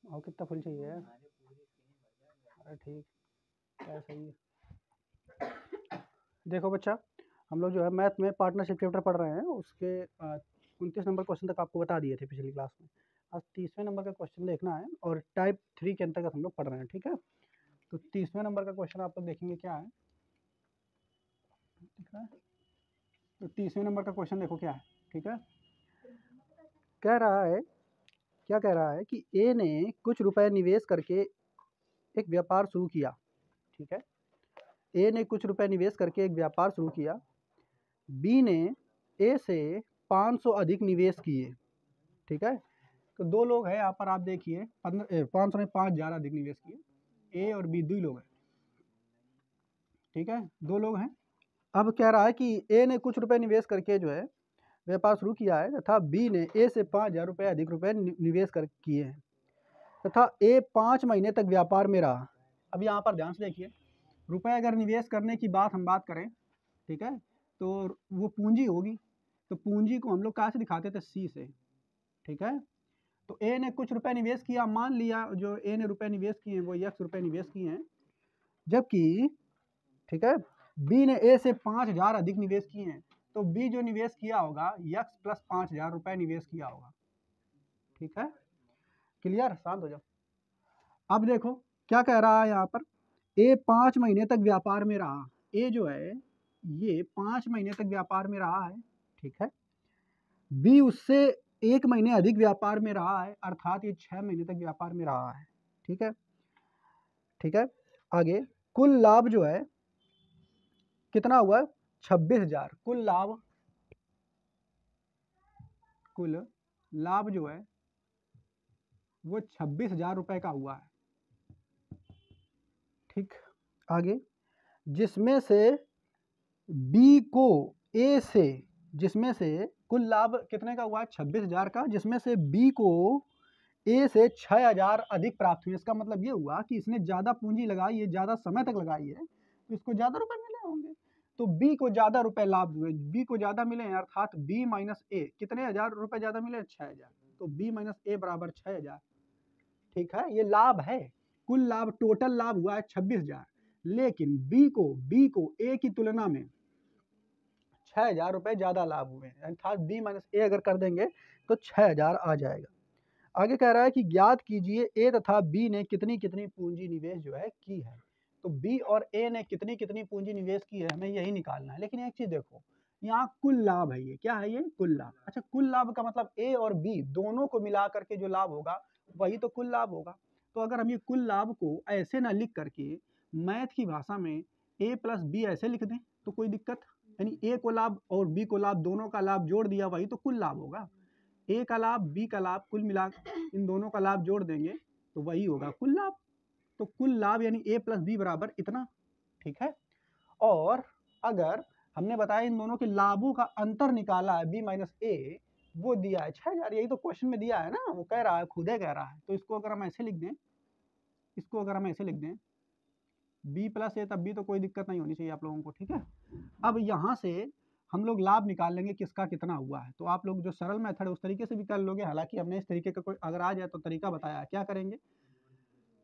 और कितना फुल चाहिए है? अरे ठीक है, सही है। देखो बच्चा, हम लोग जो है मैथ में पार्टनरशिप चैप्टर पढ़ रहे हैं, उसके 29 नंबर क्वेश्चन तक आपको बता दिए थे पिछली क्लास में। आज 30वें नंबर का क्वेश्चन देखना है और टाइप 3 के अंतर्गत हम लोग पढ़ रहे हैं, ठीक है। तो 30वें नंबर का क्वेश्चन आप लोग देखेंगे क्या है, ठीक है। तो 30वें नंबर का क्वेश्चन देखो क्या है, ठीक है। कह रहा है, क्या कह रहा है कि ए ने कुछ रुपए निवेश करके एक व्यापार शुरू किया, ठीक है। ए ने कुछ रुपए निवेश करके एक व्यापार शुरू किया। बी ने ए से 500 अधिक निवेश किए, ठीक है। तो दो लोग हैं यहाँ पर, आप देखिए 500 ने 5000 अधिक निवेश किए। ए और बी दो लोग हैं, ठीक है, दो लोग हैं। अब कह रहा है कि ए ने कुछ रुपए निवेश करके जो है व्यापार शुरू किया है, तथा बी ने ए से 5000 रुपये अधिक रुपए निवेश कर किए हैं, तथा ए 5 महीने तक व्यापार में रहा। अब यहाँ पर ध्यान से देखिए, रुपए अगर निवेश करने की हम बात करें, ठीक है, तो वो पूंजी होगी। तो पूंजी को हम लोग कहाँ से दिखाते थे? सी से, ठीक है। तो ए ने कुछ रुपए निवेश किया, मान लिया जो ए ने रुपए निवेश किए हैं वो x रुपए निवेश किए हैं, जबकि ठीक है बी ने ए से 5000 अधिक निवेश किए हैं। तो बी जो निवेश किया होगा x प्लस 5000 रुपए निवेश किया होगा, ठीक है। क्लियर? शांत हो जाओ। अब देखो क्या कह रहा है यहाँ पर, ए 5 महीने तक व्यापार में रहा। ए जो है ये 5 महीने तक व्यापार में रहा है, ठीक है। बी उससे 1 महीने अधिक व्यापार में रहा है, अर्थात ये 6 महीने तक व्यापार में रहा है, ठीक है। ठीक है, आगे कुल लाभ जो है कितना हुआ? 26,000। कुल लाभ जो है वो 26,000 रुपए का हुआ है, ठीक। आगे जिसमें से बी को ए से, जिसमें से कुल लाभ कितने का हुआ है? 26,000 का, जिसमें से बी को ए से 6,000 अधिक प्राप्त हुए। इसका मतलब ये हुआ कि इसने ज़्यादा पूंजी लगाई है, ज़्यादा समय तक लगाई है, तो इसको ज़्यादा रुपए मिले होंगे। तो बी को ज़्यादा रुपए लाभ हुए, बी को ज़्यादा मिले हैं, अर्थात बी माइनस ए कितने हजार रुपए ज़्यादा मिले? 6,000। तो बी माइनस ए बराबर 6,000, ठीक है। ये लाभ है, कुल लाभ टोटल लाभ हुआ है 26,000, लेकिन बी को ए की तुलना में 6,000 रुपए ज़्यादा लाभ हुए हैं, अर्थात बी माइनस ए अगर कर देंगे तो 6,000 आ जाएगा। आगे कह रहा है कि ज्ञात कीजिए ए तथा बी ने कितनी कितनी पूंजी निवेश जो है की है। तो बी और ए ने कितनी कितनी पूंजी निवेश की है, हमें यही निकालना है। लेकिन एक चीज देखो, यहाँ कुल लाभ है, ये क्या है? ये कुल लाभ। अच्छा, कुल लाभ का मतलब ए और बी दोनों को मिला करके जो लाभ होगा वही तो कुल लाभ होगा। तो अगर हम ये कुल लाभ को ऐसे ना लिख करके मैथ की भाषा में ए प्लस बी ऐसे लिख दें तो कोई दिक्कत, यानी ए को लाभ और बी को लाभ, दोनों का लाभ जोड़ दिया, वही तो कुल लाभ होगा। ए का लाभ, बी का लाभ, कुल मिला इन दोनों का लाभ जोड़ देंगे तो वही होगा कुल लाभ। तो कुल लाभ यानी ए प्लस बी बराबर इतना, ठीक है। और अगर हमने बताया इन दोनों के लाभों का अंतर निकाला है, बी माइनस ए, वो दिया है 6,000। यही तो क्वेश्चन में दिया है ना, वो कह रहा है, खुद ही कह रहा है। तो इसको अगर हम ऐसे लिख दें, इसको अगर हम ऐसे लिख दें बी प्लस ए, तब भी तो कोई दिक्कत नहीं होनी चाहिए आप लोगों को, ठीक है। अब यहाँ से हम लोग लाभ निकाल लेंगे किसका कितना हुआ है। तो आप लोग जो सरल मेथड है उस तरीके से भी कर लोगे, हालांकि हमने इस तरीके का कोई अगर आ जाए तो तरीका बताया है। क्या करेंगे,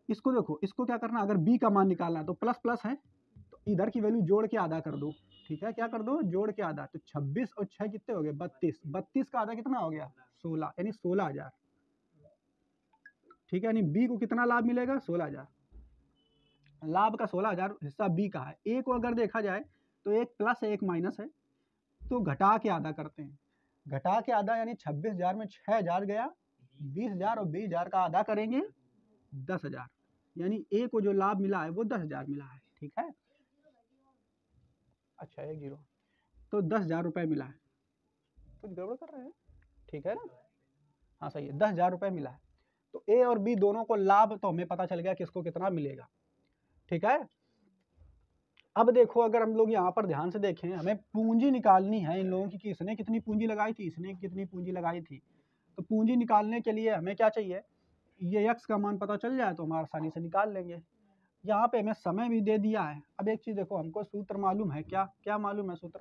इसको देखो, इसको क्या करना, अगर बी का मान निकालना है तो प्लस प्लस है, तो इधर की वैल्यू जोड़ के आधा कर दो, ठीक है। क्या कर दो? जोड़ के आधा। तो 26 और 6 कितने हो गए? 32। 32 का आधा कितना हो गया? 16, यानी 16,000, ठीक है। यानी बी को कितना लाभ मिलेगा? 16,000। लाभ का 16,000 हिस्सा बी का है। ए को अगर देखा जाए तो एक प्लस है एक माइनस है, तो घटा के आधा करते हैं। घटा के आधा यानी 26,000 में 6,000 गया, 20,000 और 20,000 का आधा करेंगे 10,000, यानी ए को जो लाभ मिला है वो 10,000 मिला है, ठीक है। अच्छा, 1 0, तो 10,000 रुपये मिला है। कुछ गड़बड़ कर रहे हैं, ठीक है ना? हाँ सही है, 10,000 रुपये मिला है। तो ए और बी दोनों को लाभ तो हमें पता चल गया किसको कितना मिलेगा, ठीक है। अब देखो, अगर हम लोग यहाँ पर ध्यान से देखें, हमें पूंजी निकालनी है इन लोगों की कि इसने कितनी पूंजी लगाई थी, इसने कितनी पूंजी लगाई थी। तो पूंजी निकालने के लिए हमें क्या चाहिए? ये x का मान पता चल जाए तो हम आसानी से निकाल लेंगे। यहाँ पे हमें समय भी दे दिया है। अब एक चीज़ देखो, हमको सूत्र मालूम है, क्या क्या मालूम है सूत्र?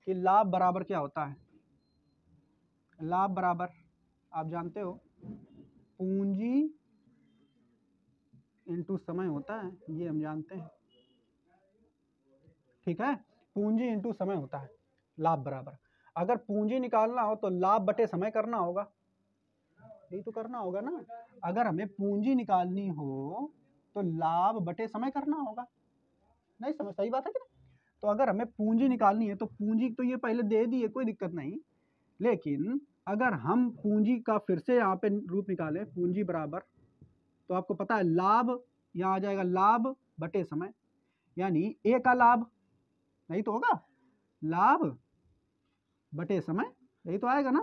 कि लाभ बराबर क्या होता है? लाभ बराबर आप जानते हो, पूंजी इंटू समय होता है, ये हम जानते हैं, ठीक है। पूंजी इंटू समय होता है, लाभ बराबर। अगर पूंजी निकालना हो तो लाभ बटे समय करना होगा, यही तो करना होगा ना। अगर हमें पूंजी निकालनी हो तो लाभ बटे समय करना होगा, नहीं समझ, सही बात है कि नहीं? तो अगर हमें पूंजी निकालनी है तो पूंजी तो ये पहले दे दी है, कोई दिक्कत नहीं, लेकिन अगर हम पूंजी का फिर से यहाँ पे रूप निकालें, पूंजी बराबर, तो आपको पता है लाभ यहाँ आ जाएगा, लाभ बटे समय, यानी ए का लाभ, नहीं तो होगा लाभ बटे समय, यही तो आएगा ना,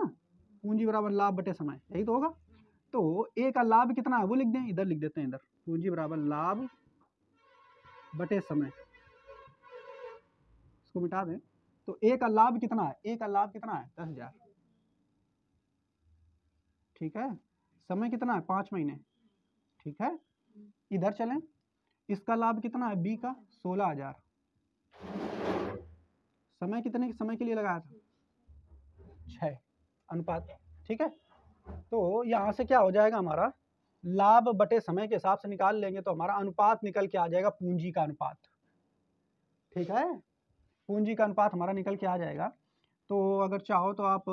पूंजी बराबर लाभ बटे समय, यही तो होगा। तो ए का लाभ कितना है वो लिख दें, इधर लिख देते हैं, इधर पूंजी बराबर लाभ बटे समय, इसको मिटा दें। तो ए का लाभ कितना है, ए का लाभ कितना है 10,000, ठीक है। समय कितना है 5 महीने, ठीक है। इधर चलें, इसका लाभ कितना है बी का 16,000, समय कितने समय के लिए लगाया था 6 अनुपात, ठीक है। तो यहाँ से क्या हो जाएगा, हमारा लाभ बटे समय के हिसाब से निकाल लेंगे तो हमारा अनुपात निकल के आ जाएगा पूंजी का अनुपात, ठीक है। पूंजी का अनुपात हमारा निकल के आ जाएगा। तो अगर चाहो तो आप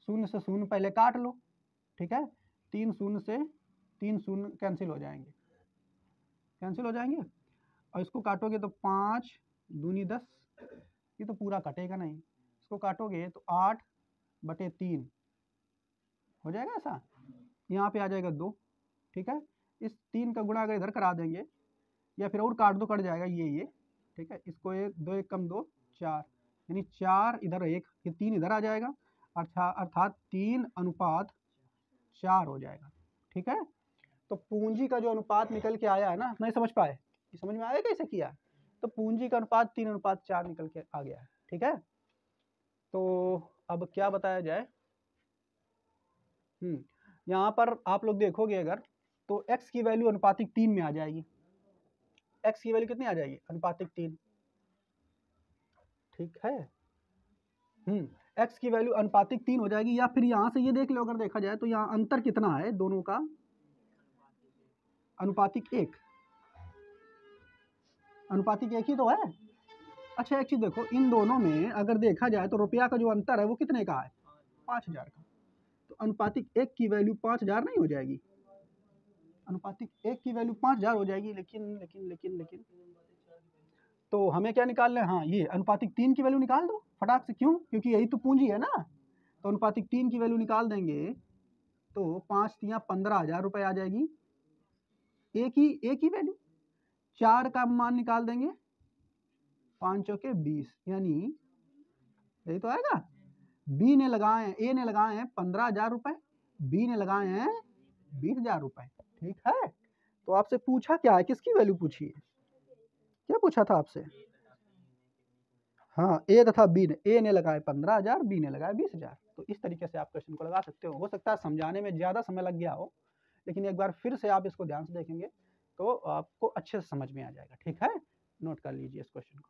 0 से 0 पहले काट लो, ठीक है। 3 0 से 3 0 कैंसिल हो जाएंगे, कैंसिल हो जाएंगे, और इसको काटोगे तो 5 दूनी 10, ये तो पूरा कटेगा नहीं, इसको काटोगे तो 8 बटे 3 हो जाएगा ऐसा, यहाँ पे आ जाएगा 2, ठीक है। इस 3 का गुणा अगर इधर करा देंगे या फिर और काट दो, कट जाएगा ये, ठीक है। इसको 1 2 1 कम 2 4, यानी 4 इधर 1, ये 3 इधर आ जाएगा, अर्थात 3 अनुपात 4 हो जाएगा, ठीक है। तो पूंजी का जो अनुपात निकल के आया है ना, नहीं समझ पाए, समझ में आया कैसे किया, तो पूंजी का अनुपात 3 अनुपात 4 निकल के आ गया है, ठीक है। तो अब क्या बताया जाए, यहाँ पर आप लोग देखोगे अगर, तो x की वैल्यू अनुपातिक 3 में आ जाएगी, x की वैल्यू कितनी आ जाएगी अनुपातिक 3, ठीक है। x की वैल्यू अनुपातिक 3 हो जाएगी, या फिर यहाँ से ये देख लो, अगर देखा जाए तो यहाँ अंतर कितना है दोनों का, अनुपातिक 1, अनुपातिक 1 ही तो है। अच्छा एक चीज देखो, इन दोनों में अगर देखा जाए तो रुपया का जो अंतर है वो कितने का है 5,000 का, तो अनुपातिक 1 की वैल्यू 5,000 नहीं हो जाएगी, अनुपातिक 1 की वैल्यू 5,000 हो जाएगी, लेकिन तो हमें क्या निकालना है, हाँ ये अनुपातिक 3 की वैल्यू निकाल दो फटाक से, क्यों, क्योंकि यही तो पूंजी है ना। तो अनुपातिक 3 की वैल्यू निकाल देंगे तो 5 तियां 15,000 रुपये आ जाएगी, एक ही वैल्यू। 4 का मान निकाल देंगे, 5 चौके 20, यानी यही तो आएगा। बी ने लगाए, ए ने लगाए हैं 15,000 रुपये, बी ने लगाए हैं 20,000 रुपये, ठीक है। तो आपसे पूछा क्या है, किसकी वैल्यू पूछी है, क्या पूछा था आपसे, हाँ ए तथा बी ने, ए ने लगाए 15,000, बी ने लगाए 20,000। तो इस तरीके से आप क्वेश्चन को लगा सकते हो सकता है समझाने में ज़्यादा समय लग गया हो, लेकिन एक बार फिर से आप इसको ध्यान से देखेंगे तो आपको अच्छे से समझ में आ जाएगा, ठीक है। नोट कर लीजिए इस क्वेश्चन को।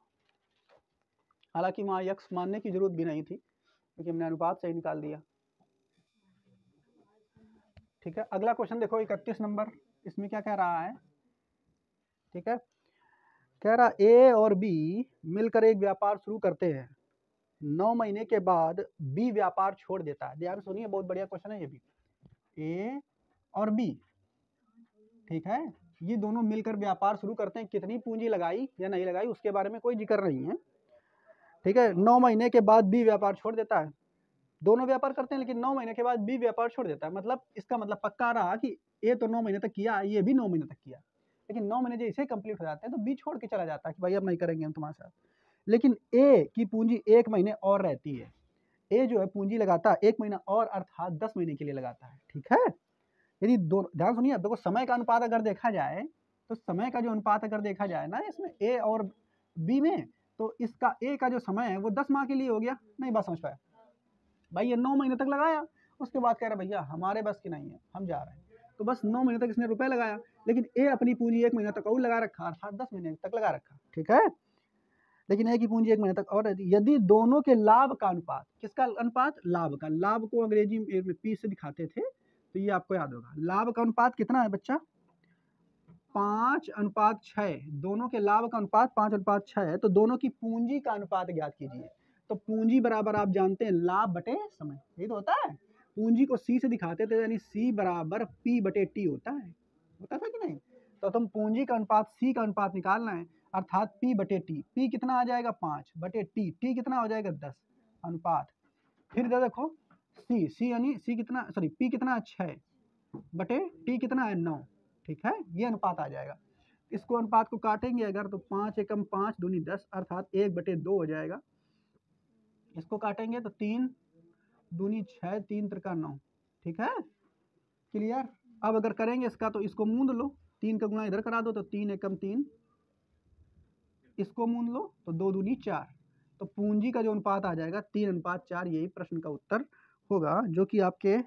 हालांकि वहाँ यक्स मानने की जरूरत भी नहीं थी, क्योंकि हमने अनुपात से ही निकाल दिया, ठीक है। अगला क्वेश्चन देखो 31 नंबर, इसमें क्या कह रहा है, ठीक है। कह रहा ए और बी मिलकर एक व्यापार शुरू करते हैं, 9 महीने के बाद बी व्यापार छोड़ देता है। ध्यान सुनिए, बहुत बढ़िया क्वेश्चन है ये भी। ए और बी, ठीक है, ये दोनों मिलकर व्यापार शुरू करते हैं, कितनी पूंजी लगाई या नहीं लगाई उसके बारे में कोई जिक्र नहीं है, ठीक है। 9 महीने के बाद बी व्यापार छोड़ देता है, दोनों व्यापार करते हैं लेकिन 9 महीने के बाद बी व्यापार छोड़ देता है, मतलब इसका मतलब पक्का रहा कि ए तो 9 महीने तक किया, ये भी 9 महीने तक किया, लेकिन 9 महीने जैसे कंप्लीट हो जाते हैं तो बी छोड़ के चला जाता है कि भाई अब नहीं करेंगे हम तुम्हारे साथ। लेकिन ए की पूंजी 1 महीने और रहती है, ए जो है पूंजी लगाता है 1 महीना और, अर्थात 10 महीने के लिए लगाता है, ठीक है। यदि ध्यान सुनिए, अब देखो समय का अनुपात अगर देखा जाए तो समय का जो अनुपात अगर देखा जाए ना इसमें ए और बी में, तो इसका ए का जो समय है वो 10 माह के लिए हो गया, नहीं बात समझ पाया भाई, ये 9 महीने तक लगाया, उसके बाद कह रहा भैया हमारे बस की नहीं है हम जा रहे हैं, तो बस 9 महीने तक इसने रुपए लगाया, लेकिन ए अपनी पूंजी 1 महीने तक और लगा रखा, अर्थात 10 महीने तक लगा रखा, ठीक है। लेकिन ए की पूंजी 1 महीने तक और रहती। यदि दोनों के लाभ का अनुपात, किसका अनुपात, लाभ का, लाभ को अंग्रेजी में पी से दिखाते थे, तो ये आपको याद होगा, लाभ का अनुपात कितना है बच्चा 5:6, दोनों के लाभ का अनुपात 5:6 है, तो दोनों की पूंजी का अनुपात ज्ञात कीजिए। तो पूंजी बराबर आप जानते हैं लाभ बटे समय, यही तो होता है। पूंजी को सी से दिखाते थे, यानी सी बराबर पी बटे टी होता था कि नहीं। तो तुम पूंजी का अनुपात सी का अनुपात निकालना है, अर्थात पी बटे टी। पी कितना आ जाएगा 5 बटे टी, टी कितना हो जाएगा 10 अनुपात। फिर देखो सी यानी सी कितना, सॉरी पी कितना है 6 बटे टी कितना है 9, ठीक है, ये अनुपात आ जाएगा। इसको अनुपात को काटेंगे अगर तो 5 एकम 5 दूनी 10, अर्थात 1/2 हो जाएगा। इसको काटेंगे तो 3 दूनी 6, 3 त्रिका 9, ठीक है, क्लियर। अब अगर करेंगे इसका तो इसको मूंद लो, 3 का गुणा इधर करा दो तो 3 एकम 3, इसको मूंद लो तो 2 दूनी 4। तो पूंजी का जो अनुपात आ जाएगा 3:4, यही प्रश्न का उत्तर होगा, जो कि आपके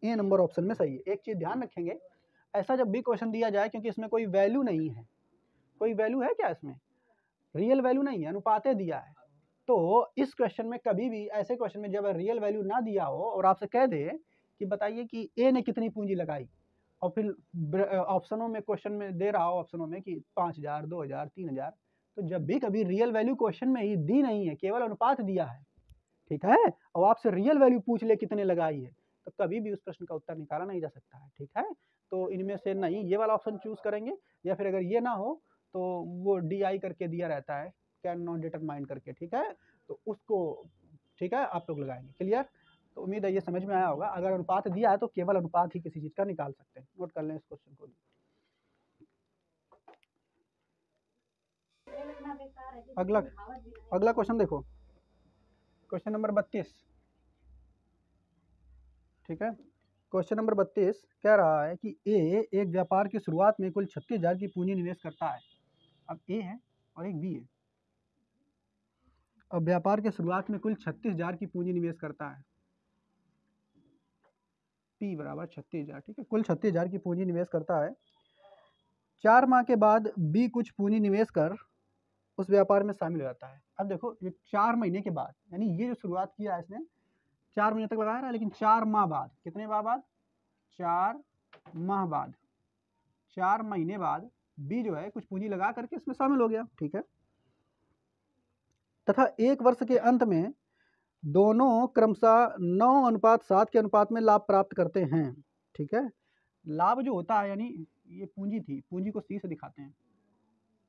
ए नंबर ऑप्शन में सही है। एक चीज़ ध्यान रखेंगे, ऐसा जब भी क्वेश्चन दिया जाए, क्योंकि इसमें कोई वैल्यू नहीं है, कोई वैल्यू है क्या इसमें, रियल वैल्यू नहीं है, अनुपातें दिया है। तो इस क्वेश्चन में कभी भी, ऐसे क्वेश्चन में जब रियल वैल्यू ना दिया हो और आपसे कह दे कि बताइए कि ए ने कितनी पूंजी लगाई, और फिर ऑप्शनों में क्वेश्चन में दे रहा हो, ऑप्शनों में कि 5,000, 2,000, 3,000, तो जब भी कभी रियल वैल्यू क्वेश्चन में ही दी नहीं है, केवल अनुपात दिया है, ठीक है, और आपसे रियल वैल्यू पूछ ले कितने लगाई है, तो कभी भी उस प्रश्न का उत्तर निकाला नहीं जा सकता है, ठीक है। तो इनमें से नहीं ये वाला ऑप्शन चूज करेंगे, या फिर अगर ये ना हो तो वो DI करके दिया रहता है, कैन नॉट डिटरमाइन करके, ठीक है, तो उसको, ठीक है, आप लोग लगाएंगे, क्लियर। तो उम्मीद है ये समझ में आया होगा। अगर अनुपात दिया है तो केवल अनुपात ही किसी चीज का निकाल सकते हैं, नोट कर लें इस क्वेश्चन को। अगला क्वेश्चन देखो, क्वेश्चन नंबर 32, ठीक है। क्वेश्चन नंबर 32 कह रहा है कि ए एक व्यापार की शुरुआत में कुल 36,000 की पूंजी निवेश करता है। अब ए है और एक बी है। अब व्यापार के शुरुआत में कुल 36,000 की पूंजी निवेश करता है, पी बराबर 36,000, ठीक है, कुल 36,000 की पूंजी निवेश करता है। 4 माह के बाद बी कुछ पूंजी निवेश कर उस व्यापार में शामिल हो जाता है। अब देखो ये 4 महीने के बाद, यानी ये जो शुरुआत किया है इसने 4 महीने तक लगाया रहा, लेकिन 4 माह बाद, कितने माह बाद, 4 माह बाद, 4 महीने बाद बी जो है कुछ पूंजी लगा करके इसमें शामिल हो गया, ठीक है, तथा 1 वर्ष के अंत में दोनों क्रमशः 9:7 के अनुपात में लाभ प्राप्त करते हैं, ठीक है। लाभ जो होता है, यानी ये पूंजी थी, पूंजी को सी से दिखाते हैं,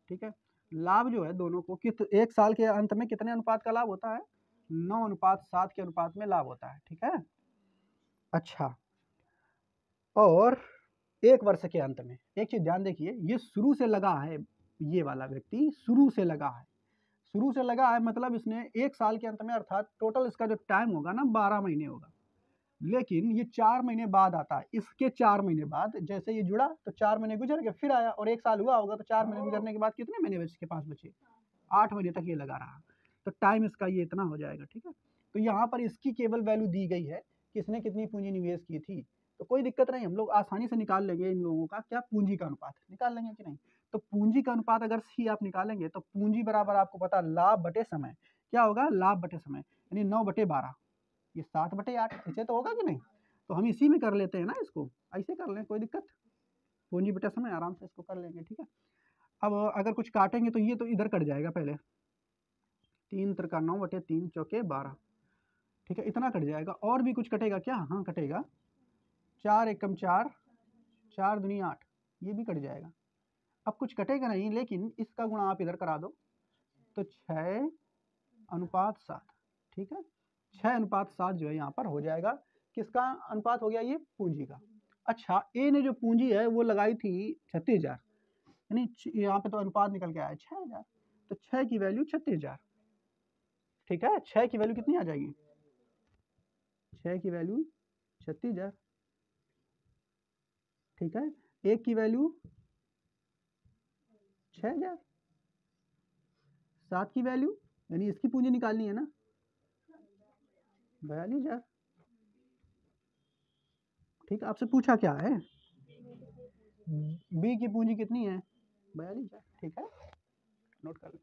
ठीक है, लाभ जो है दोनों को कित 1 साल के अंत में कितने अनुपात का लाभ होता है, 9:7 के अनुपात में लाभ होता है, ठीक है। अच्छा, और 1 वर्ष के अंत में एक चीज ध्यान देखिए, ये शुरू से लगा है, ये वाला व्यक्ति शुरू से लगा है, शुरू से लगा है मतलब इसने 1 साल के अंत में, अर्थात टोटल इसका जो टाइम होगा ना 12 महीने होगा, लेकिन ये 4 महीने बाद आता है। इसके 4 महीने बाद जैसे ये जुड़ा तो 4 महीने गुजर गए, फिर आया और 1 साल हुआ होगा, तो 4 महीने गुजरने के बाद कितने महीने बचे, इसके पास बचे 8 महीने तक ये लगा रहा, तो टाइम इसका ये इतना हो जाएगा, ठीक है। तो यहाँ पर इसकी केवल वैल्यू दी गई है कि इसने कितनी पूंजी निवेश की थी, तो कोई दिक्कत नहीं, हम लोग आसानी से निकाल लेंगे इन लोगों का क्या, पूंजी का अनुपात निकाल लेंगे कि नहीं। तो पूंजी का अनुपात अगर सी आप निकालेंगे तो पूंजी बराबर आपको पता लाभ बटे समय, क्या होगा, लाभ बटे समय, यानी 9/12, ये 7/8, ऐसे तो होगा कि नहीं। तो हम इसी में कर लेते हैं ना, इसको ऐसे कर लें, कोई दिक्कत, पूंजी बटे समय आराम से इसको कर लेंगे, ठीक है। अब अगर कुछ काटेंगे तो ये तो इधर कट जाएगा पहले, 3 त्रिका 9/3 चौके 12, ठीक है, इतना कट जाएगा। और भी कुछ कटेगा क्या, हाँ कटेगा, 4 एकम 4, 4 दूनी 8, ये भी कट जाएगा। अब कुछ कटेगा नहीं, लेकिन इसका गुणा आप इधर करा दो तो 6:7, ठीक है, 6:7 जो है यहाँ पर हो जाएगा, किसका अनुपात हो गया, ये पूंजी का। अच्छा, ए ने जो पूंजी है वो लगाई थी 36,000, यानी यहाँ पे तो अनुपात निकल के आया 6,000, तो 6 की वैल्यू 36,000, ठीक है, 6 की वैल्यू कितनी आ जाएगी, 6 की वैल्यू 36,000, ठीक है, 1 की वैल्यू 6,000, 7 की वैल्यू, यानी इसकी पूंजी निकालनी है ना 42,000, ठीक है। आपसे पूछा क्या है, बी की पूंजी कितनी है, 42,000, ठीक है, नोट कर लो।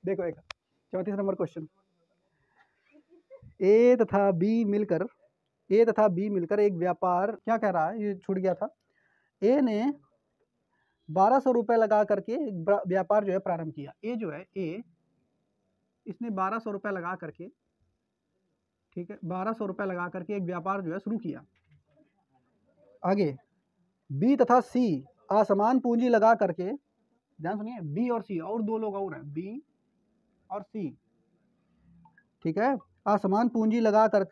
देखो एक 34 नंबर क्वेश्चन, ए तथा बी मिलकर ए तथा बी मिलकर एक व्यापार, क्या कह रहा है, ये छूट गया था। ए ने 1200 रुपये लगा करके एक व्यापार जो है प्रारंभ किया। ए जो है, ए इसने 1200 रुपये लगा करके, ठीक है, 1200 रुपये लगा करके एक व्यापार जो है शुरू किया। आगे बी तथा सी असमान पूंजी लगा करके, ध्यान सुनिए, बी और सी और दो लोग और हैं, बी और सी, ठीक है, असमान पूंजी लगा कर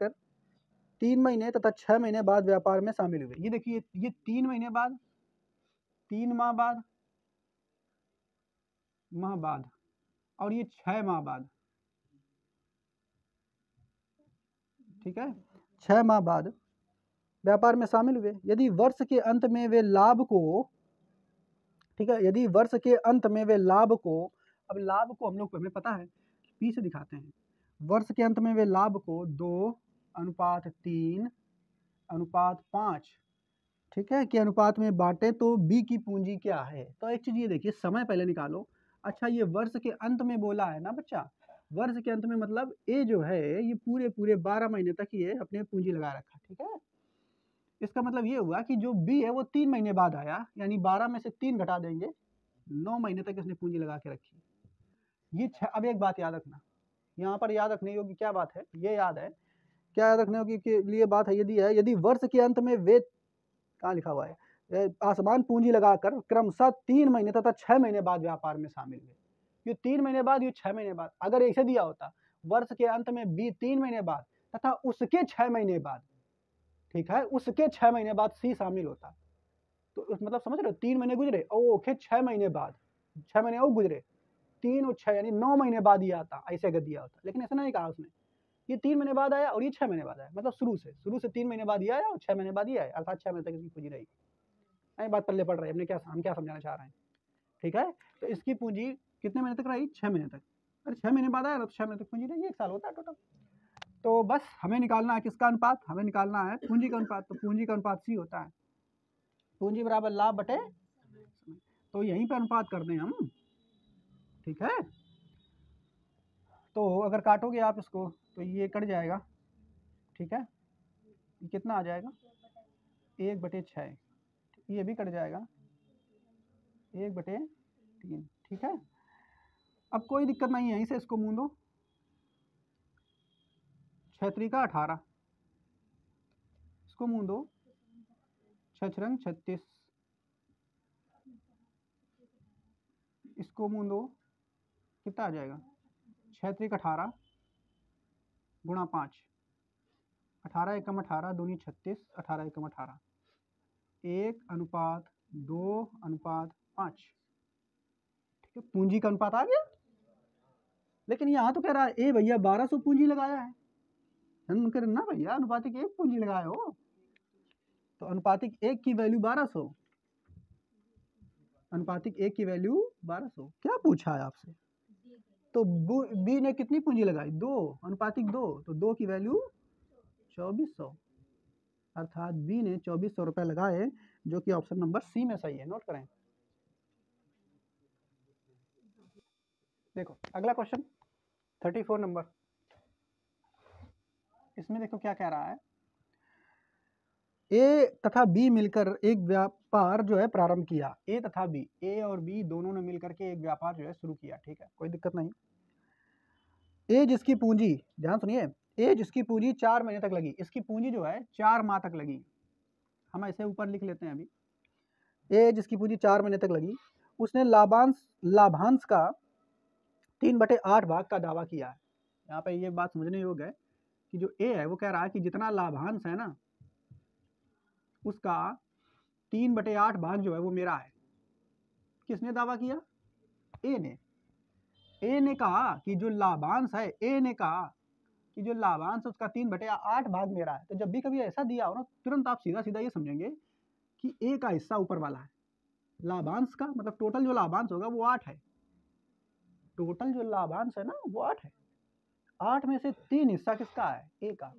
3 महीने तथा 6 महीने बाद व्यापार में शामिल हुए। ये देखिए, ये 3 महीने बाद, 3 माह बाद, और ये 6 माह बाद, ठीक है, 6 माह बाद व्यापार में शामिल हुए। यदि वर्ष के अंत में वे लाभ को, ठीक है, यदि वर्ष के अंत में वे लाभ को, अब लाभ को हम लोग को हमें पता है, पी से दिखाते हैं, वर्ष के अंत में वे लाभ को 2:3:5, ठीक है, के अनुपात में बांटे तो बी की पूंजी क्या है। तो एक चीज ये देखिए, समय पहले निकालो। अच्छा, ये वर्ष के अंत में बोला है ना बच्चा, वर्ष के अंत में मतलब ए जो है ये पूरे 12 महीने तक ये अपने पूंजी लगा रखा, ठीक है। इसका मतलब ये हुआ कि जो बी है वो 3 महीने बाद आया, यानी 12 में से 3 घटा देंगे, 9 महीने तक इसने पूंजी लगा के रखी। ये अब एक बात याद रखना, यहाँ पर याद रखने योग्य क्या बात है, ये याद है, क्या याद रखने योग्य के लिए बात है, यदि वर्ष के अंत में वे, कहाँ लिखा हुआ है, आसमान पूंजी लगाकर क्रमशः 3 महीने तथा 6 महीने बाद व्यापार में शामिल हुए। ये 3 महीने बाद, ये 6 महीने बाद, अगर ऐसे दिया होता वर्ष के अंत में बी 3 महीने बाद तथा उसके 6 महीने बाद, ठीक है, उसके 6 महीने बाद सी शामिल होता, तो मतलब समझ रहे हो, 3 महीने गुजरे ओके, 6 महीने बाद, 6 महीने और गुजरे, 3 और 6 यानी 9 महीने बाद ये आता, ऐसे अगर दिया होता, लेकिन ऐसा नहीं कहा उसने, ये 3 महीने बाद आया और ये 6 महीने बाद आया, मतलब शुरू से 3 महीने बाद ये आया और 6 महीने बाद ये आया, अर्थात 6 महीने तक इसकी पूंजी रही। नहीं, बात पल्ले पड़ रही है, हम क्या समझाना चाह रहे हैं, ठीक है। तो इसकी पूंजी कितने महीने तक रही, 6 महीने तक, अरे 6 महीने बाद आया तो 6 महीने तक पूंजी रही, 1 साल होता है टोटल। तो बस हमें निकालना है किसका अनुपात, हमें निकालना है पूंजी का अनुपात। तो पूंजी का अनुपात सी होता है, पूंजी बराबर लाभ बटे, तो यहीं पर अनुपात कर दें हम, ठीक है। तो अगर काटोगे आप इसको तो ये कट जाएगा, ठीक है, ये कितना आ जाएगा, 1/6, ये भी कट जाएगा 1/3, ठीक है। अब कोई दिक्कत नहीं है, यहीं से इसको मूंद दो, 6×3=18, इसको मूंद दो, 6×36, इसको मूंद दो, कितना आ जाएगा, 6×3=18 गुणा 5, 18 एकम 18 दूनी 36, 18 एकम 18, 1:2:5, ठीक है, पूंजी का अनुपात आ गया। लेकिन यहाँ तो कह रहा है ए भैया 1200 पूंजी लगाया है, ना भैया अनुपातिक 1 पूंजी लगाए हो, तो अनुपातिक 1 की वैल्यू 1200, अनुपातिक 1 की वैल्यू 1200, क्या पूछा है आपसे, तो बी ने कितनी पूंजी लगाई, 2, अनुपातिक 2, तो 2 की वैल्यू 2400, अर्थात बी ने 2400 रुपये लगाए, जो कि ऑप्शन नंबर सी में सही है, नोट करें। देखो अगला क्वेश्चन 34 नंबर, इसमें देखो क्या कह रहा है, ए तथा बी मिलकर एक व्यापार जो है प्रारंभ किया, ए तथा बी, ए और बी दोनों ने मिलकर के एक व्यापार जो है शुरू किया, ठीक है, कोई दिक्कत नहीं। ए जिसकी पूंजी, ध्यान सुनिए, ए जिसकी पूंजी 4 महीने तक लगी, इसकी पूंजी जो है 4 माह तक लगी, हम ऐसे ऊपर लिख लेते हैं अभी, ए जिसकी पूंजी 4 महीने तक लगी, उसने लाभांश का 3/8 भाग का दावा किया है। यहाँ पे ये बात समझने योग्य है कि जो ए है वो कह रहा है कि जितना लाभांश है ना, उसका 3/8 भाग जो है वो मेरा है। किसने दावा किया, ए ने। ए ने कहा कि जो लाभांश है, ए ने कहा कि जो लाभांश उसका 3/8 भाग मेरा है। तो जब भी कभी ऐसा दिया हो ना, तुरंत आप सीधा सीधा ये समझेंगे कि ए का हिस्सा ऊपर वाला है, लाभांश का मतलब टोटल जो लाभांश होगा वो 8 है, टोटल जो लाभांश है ना वो 8 है, 8 में से 3 हिस्सा किसका है, ए का।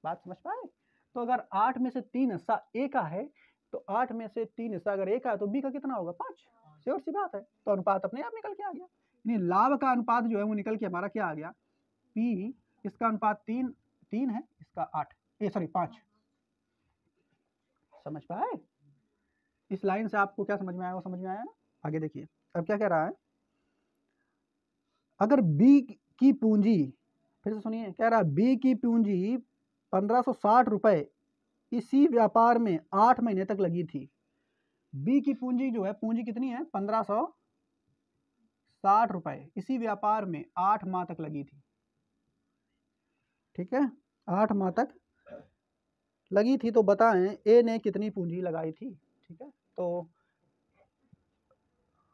बात समझ पाए। तो अगर 8 में से 3 हिस्सा ए का है, तो 8 में से 3 हिस्सा अगर ए का है तो बी का कितना होगा, 5, श्योर सी बात है। तो अनुपात अपने आप निकल के आ गया, यानी लाभ का अनुपात जो है वो निकल के हमारा क्या आ गया, पी, इसका अनुपात 3 है, इसका 8, सॉरी 5। समझ पाए? इस लाइन से आपको क्या समझ में आया? वो समझ में आया ना? आगे देखिए अब क्या कह रहा है, अगर बी की पूंजी, फिर से सुनिए, कह रहा है बी की पूंजी 1560 रुपए इसी व्यापार में 8 महीने तक लगी थी। बी की पूंजी जो है, पूंजी कितनी है? 1560 रुपए इसी व्यापार में 8 माह तक लगी थी। ठीक है, 8 माह तक लगी थी। तो बताएं ए ने कितनी पूंजी लगाई थी। ठीक है, तो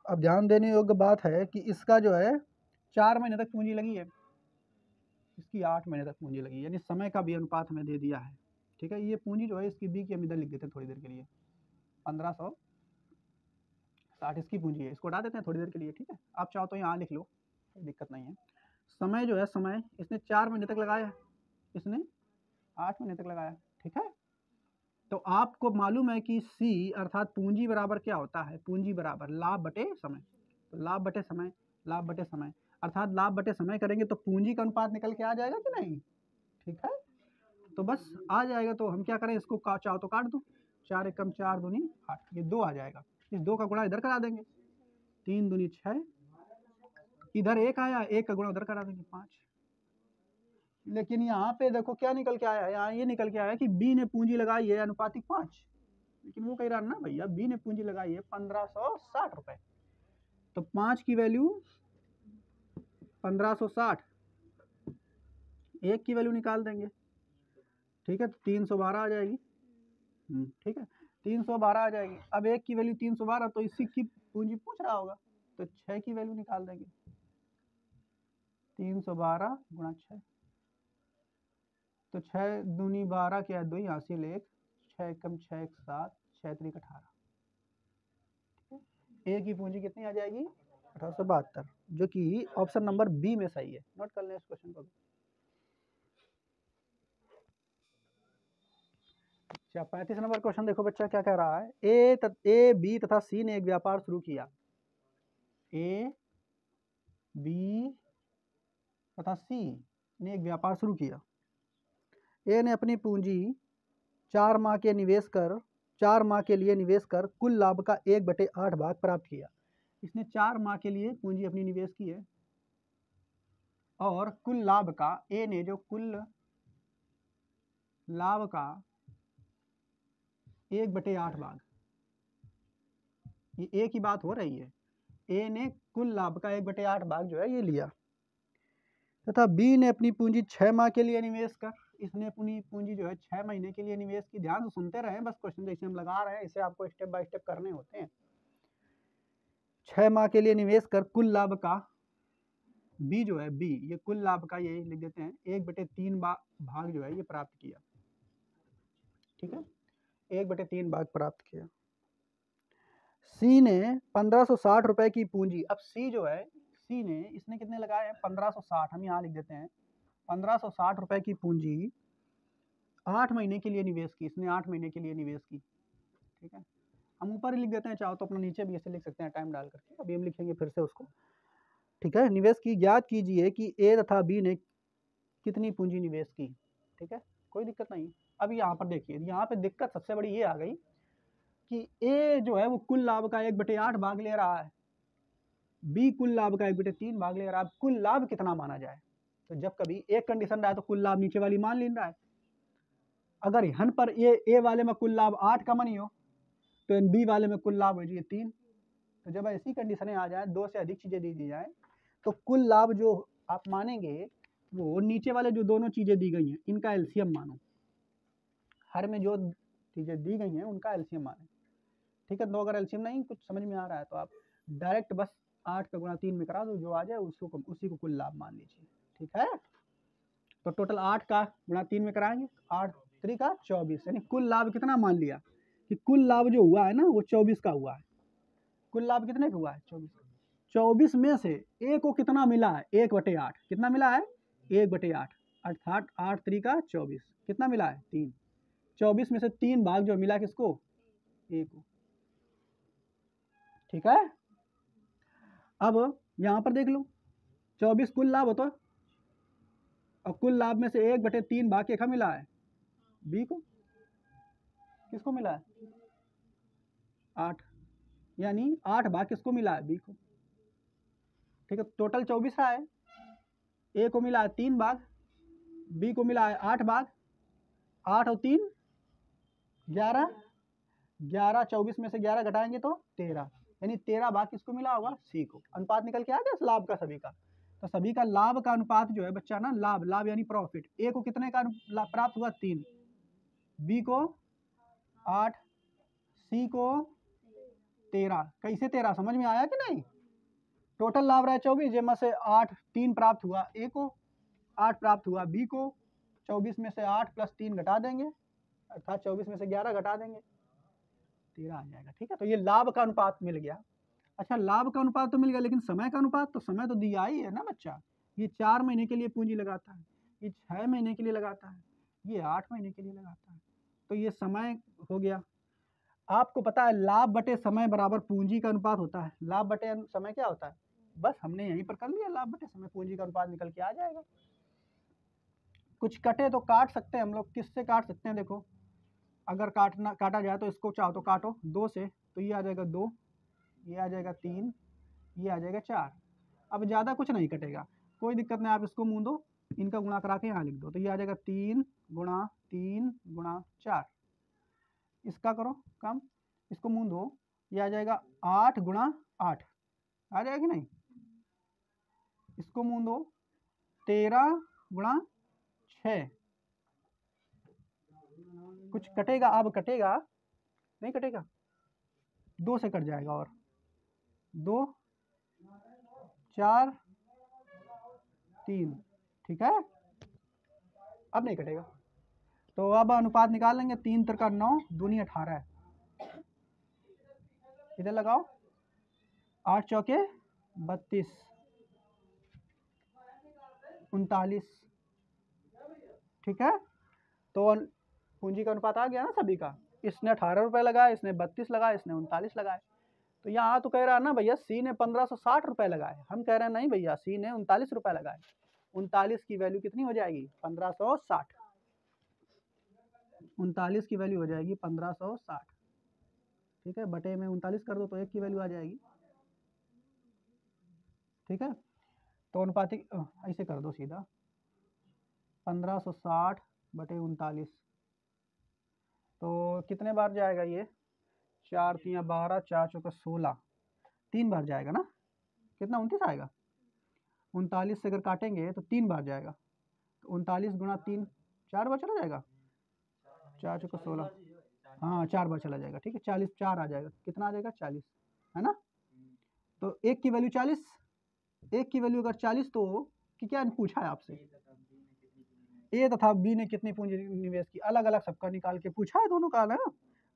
अब ध्यान देने योग्य बात है कि इसका जो है 4 महीने तक पूंजी लगी है, इसकी 8 महीने तक पूंजी लगी, यानी समय का भी अनुपात हमें दे दिया है। ठीक है, ये पूंजी जो है इसकी बी की हम इधर लिख देते हैं थोड़ी देर के लिए, 1560 इसकी पूंजी है, इसको हटा देते हैं थोड़ी देर के लिए। ठीक है, आप चाहो तो यहाँ लिख लो, कोई दिक्कत नहीं है। समय जो है, समय इसने 4 महीने तक लगाया, इसने 8 महीने तक लगाया। ठीक है, तो आपको मालूम है कि सी अर्थात पूंजी बराबर क्या होता है? पूंजी बराबर लाभ बटे समय। तो लाभ बटे समय, लाभ बटे समय अर्थात लाभ बटे समय करेंगे तो पूंजी का अनुपात निकल के आ जाएगा कि नहीं? ठीक है, तो बस आ जाएगा। तो हम क्या करें, इसको चाहो तो काट दो, 4 एकम 4 दूनी 8, ये 2 आ जाएगा। इस 2 का गुणा इधर करा देंगे, 3 दूनी 6, इधर 1 आया, 1 का गुणा उधर करा देंगे 5। लेकिन यहाँ पे देखो क्या निकल के आया, यहाँ ये निकल के आया कि बी ने पूंजी लगाई है अनुपातिक 5, लेकिन वो कह रहा ना भैया बी ने पूंजी लगाई है 1560 रुपए, तो 5 की वैल्यू 1560, 1 की वैल्यू निकाल देंगे। ठीक है, तो 312 आ जाएगी। ठीक है, 312 आ जाएगी। अब 1 की वैल्यू 312, तो इसी की पूंजी पूछ रहा होगा, तो 6 की वैल्यू निकाल देंगे, 312 गुणा 6, तो 6 दूनी 12 क्या है, 2 हासिल 1, 6 कम 6 1 7, 6 3 18। ए की पूंजी कितनी आ जाएगी? 1872, जो कि ऑप्शन नंबर बी में सही है। नोट कर लें इस क्वेश्चन को। अच्छा, 35 नंबर क्वेश्चन देखो बच्चा क्या कह रहा है, ए बी तथा सी ने एक व्यापार शुरू किया। ए बी तथा सी ने एक व्यापार शुरू किया। ए ने अपनी पूंजी 4 माह के लिए निवेश कर कुल लाभ का 1/8 भाग प्राप्त किया। इसने 4 माह के लिए पूंजी अपनी निवेश की है और कुल लाभ का, ए ने जो कुल लाभ का 1/8 भाग, ये ए की बात हो रही है, ए ने कुल लाभ का 1/8 भाग जो है ये लिया, तथा बी ने अपनी पूंजी 6 माह के लिए निवेश कर, इसने अपनी पूंजी जो है 6 महीने के लिए निवेश की। ध्यान से सुनते रहें, बस क्वेश्चन जैसे हम लगा रहे हैं इसे आपको स्टेप बाय स्टेप करने होते हैं। 6 माह के लिए निवेश कर कुल लाभ का, बी जो है, बी ये कुल लाभ का, ये लिख देते हैं 1/3 भाग जो है ये प्राप्त किया। ठीक है, 1/3 भाग प्राप्त किया। सी ने 1560 रुपए की पूंजी, अब सी जो है, सी ने, इसने कितने लगाए हैं? 1560, हम यहाँ लिख देते हैं 1560 रुपए की पूंजी 8 महीने के लिए निवेश की, इसने 8 महीने के लिए निवेश की। ठीक है, हम ऊपर ही लिख देते हैं, चाहो तो अपना नीचे भी ऐसे लिख सकते हैं टाइम डाल करके, अभी हम लिखेंगे फिर से उसको। ठीक है, निवेश की, ज्ञात कीजिए कि ए तथा बी ने कितनी पूंजी निवेश की। ठीक है, कोई दिक्कत नहीं। अब यहाँ पर देखिए, यहाँ पे दिक्कत सबसे बड़ी ये आ गई कि ए जो है वो कुल लाभ का 1/8 भाग ले रहा है, बी कुल लाभ का 1/3 भाग ले रहा है। कुल लाभ कितना माना जाए? तो जब कभी एक कंडीशन रहा है तो कुल लाभ नीचे वाली मान लेना है। अगर यहाँ पर ए वाले में कुल लाभ 8 का नहीं हो तो बी वाले में कुल लाभ हो जाए 3। तो जब ऐसी कंडीशनें आ जाए, 2 से अधिक चीज़ें दी जाए, तो कुल लाभ जो आप मानेंगे वो नीचे वाले जो दोनों चीज़ें दी गई हैं इनका एलसीएम मानो, हर में जो चीज़ें दी गई हैं उनका एलसीएम माने। ठीक है, तो अगर एलसीएम नहीं कुछ समझ में आ रहा है तो आप डायरेक्ट बस 8 का गुणा 3 में करा दो, जो आ जाए उसी को कुल लाभ मान लीजिए। ठीक है, तो टोटल 8 का गुणा 3 में कराएंगे, 8 3 का 24, यानी कुल लाभ कितना मान लिया कि कुल लाभ जो हुआ है ना वो 24 का हुआ है। कुल लाभ कितने का हुआ है? 24। 24 में से ए को कितना मिला है? 1/8। कितना मिला है? 1/8, अर्थात 8 3 का 24, कितना मिला है? 3। 24 में से 3 भाग जो मिला किसको? ए को। ठीक है, अब यहां पर देख लो, 24 कुल लाभ होता है और कुल लाभ में से 1/3 भाग क्या मिला है? बी को, किसको मिला है 8, यानी 8 भाग किसको मिला है बी को। ठीक है, टोटल 24 रहा है, ए को मिला है 3 भाग, बी को मिला है 8 भाग, 8 और 3 11, 11 24 में से 11 घटाएंगे तो 13, यानी 13 भाग किसको मिला होगा सी को। अनुपात निकल के आ गया लाभ का सभी का। तो सभी का लाभ का अनुपात जो है बच्चा ना, लाभ यानी प्रॉफिट, ए को कितने का प्राप्त हुआ 3, बी को 8, सी को 13। कैसे 13 समझ में आया कि नहीं। टोटल लाभ रहा है 24, जिसमें से 8 3 प्राप्त हुआ ए को, 8 प्राप्त हुआ बी को, 24 में से 8 प्लस 3 घटा देंगे, अर्थात 24 में से 11 घटा देंगे, 13 आ जाएगा। ठीक है, तो ये लाभ का अनुपात मिल गया। अच्छा, लाभ का अनुपात तो मिल गया, लेकिन समय का अनुपात, तो समय तो दिया ही है ना बच्चा। ये 4 महीने के लिए पूंजी लगाता है, ये 6 महीने के लिए लगाता है, ये 8 महीने के लिए लगाता है, तो ये समय हो गया। आपको पता है लाभ बटे समय बराबर पूंजी का अनुपात होता है। लाभ बटे समय क्या होता है, बस हमने यहीं पर कर लिया, लाभ बटे समय पूंजी का अनुपात निकल के आ जाएगा। कुछ कटे तो काट सकते हैं हम लोग, किससे काट सकते हैं, देखो अगर काटा जाए तो इसको चाहो तो काटो 2 से, तो ये आ जाएगा 2, ये आ जाएगा 3, ये आ जाएगा 4। अब ज़्यादा कुछ नहीं कटेगा, कोई दिक्कत नहीं, आप इसको मुँह दो, इनका गुणा करा के यहाँ लिख दो, तो ये आ जाएगा 3 गुणा 3 गुणा 4। इसका करो कम, इसको मुँह दो, ये आ जाएगा 8 गुणा 8, आ जाएगा कि नहीं। इसको मुँह दो, 13 गुणा 6। कुछ कटेगा, अब कटेगा नहीं, कटेगा 2 से कट जाएगा, और 2 4 3, ठीक है, अब नहीं कटेगा। तो अब अनुपात निकाल लेंगे, 3 3 9 दूनी 18 है, इधर लगाओ, 8 चौके 32, 39, ठीक है। तो पूंजी का अनुपात आ गया ना सभी का। इसने 18 रुपये लगाए, इसने 32 लगाए, इसने 39 लगाए। तो यहाँ तो कह रहा है ना भैया सी ने 1560 रुपये लगाए, हम कह रहे हैं नहीं भैया सी ने 39 रुपये लगाए। 39 की वैल्यू कितनी हो जाएगी 1560, 39 की वैल्यू हो जाएगी 1560, ठीक है, बटे में 39 कर दो तो 1 की वैल्यू आ जाएगी, ठीक है। तो अनुपातिक ऐसे कर दो सीधा, 1560 बटे 39, तो कितने बार जाएगा ये, 4 3 12, 4 चौका 16, 3 बार जाएगा ना, कितना 29 आएगा। 39 से अगर काटेंगे तो 3 बार जाएगा, तो 39 गुणा 3 4 बार चला जाएगा, 4 चौका 16, हाँ 4 बार चला जाएगा, ठीक है, 40 4 आ जाएगा, कितना आ जाएगा 40, है ना। तो 1 की वैल्यू 40, 1 की वैल्यू अगर 40, तो कि क्या पूछा है आपसे, ए तथा बी ने कितनी पूंजी निवेश की, अलग अलग सबका निकाल के पूछा है, दोनों का है ना।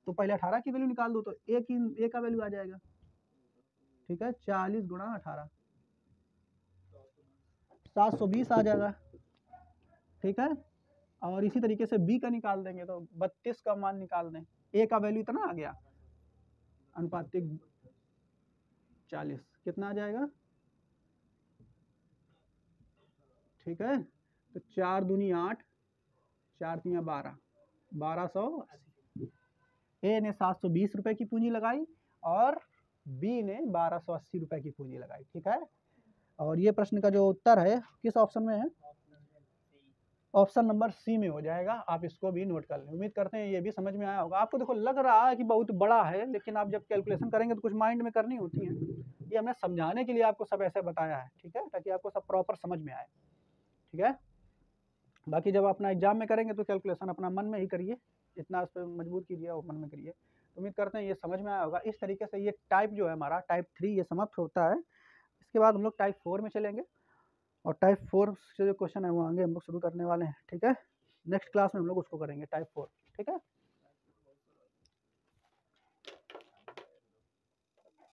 तो पहले 18 की वैल्यू निकाल दो, तो ए का वैल्यू आ जाएगा, ठीक है, 40 गुणा 18 720 आ जाएगा, ठीक है। और इसी तरीके से बी का निकाल देंगे तो 32 का मान निकाल दें, ए का वैल्यू इतना आ गया, अनुपातिक 40, कितना आ जाएगा, ठीक है। तो 4 दूनी 8, 4 3 12, 1280। ए ने 720 रुपए की पूंजी लगाई और बी ने 1280 रुपए की पूंजी लगाई, ठीक है। और ये प्रश्न का जो उत्तर है किस ऑप्शन में है, ऑप्शन नंबर सी में हो जाएगा। आप इसको भी नोट कर लें। उम्मीद करते हैं ये भी समझ में आया होगा। आपको देखो लग रहा है कि बहुत बड़ा है, लेकिन आप जब कैलकुलेशन करेंगे तो कुछ माइंड में करनी होती है। ये हमने समझाने के लिए आपको सब ऐसे बताया है, ठीक है, ताकि आपको सब प्रॉपर समझ में आए, ठीक है। बाकी जब अपना एग्जाम में करेंगे तो कैलकुलेशन अपना मन में ही करिए, इतना उस पर मजबूर कीजिए और मन में करिए। तो उम्मीद करते हैं ये समझ में आया होगा। इस तरीके से ये टाइप जो है हमारा टाइप 3 ये समाप्त होता है। इसके बाद हम लोग टाइप 4 में चलेंगे और टाइप 4 से जो क्वेश्चन है वो आगे हम लोग शुरू करने वाले हैं, ठीक है। नेक्स्ट क्लास में हम लोग उसको करेंगे टाइप 4, ठीक है।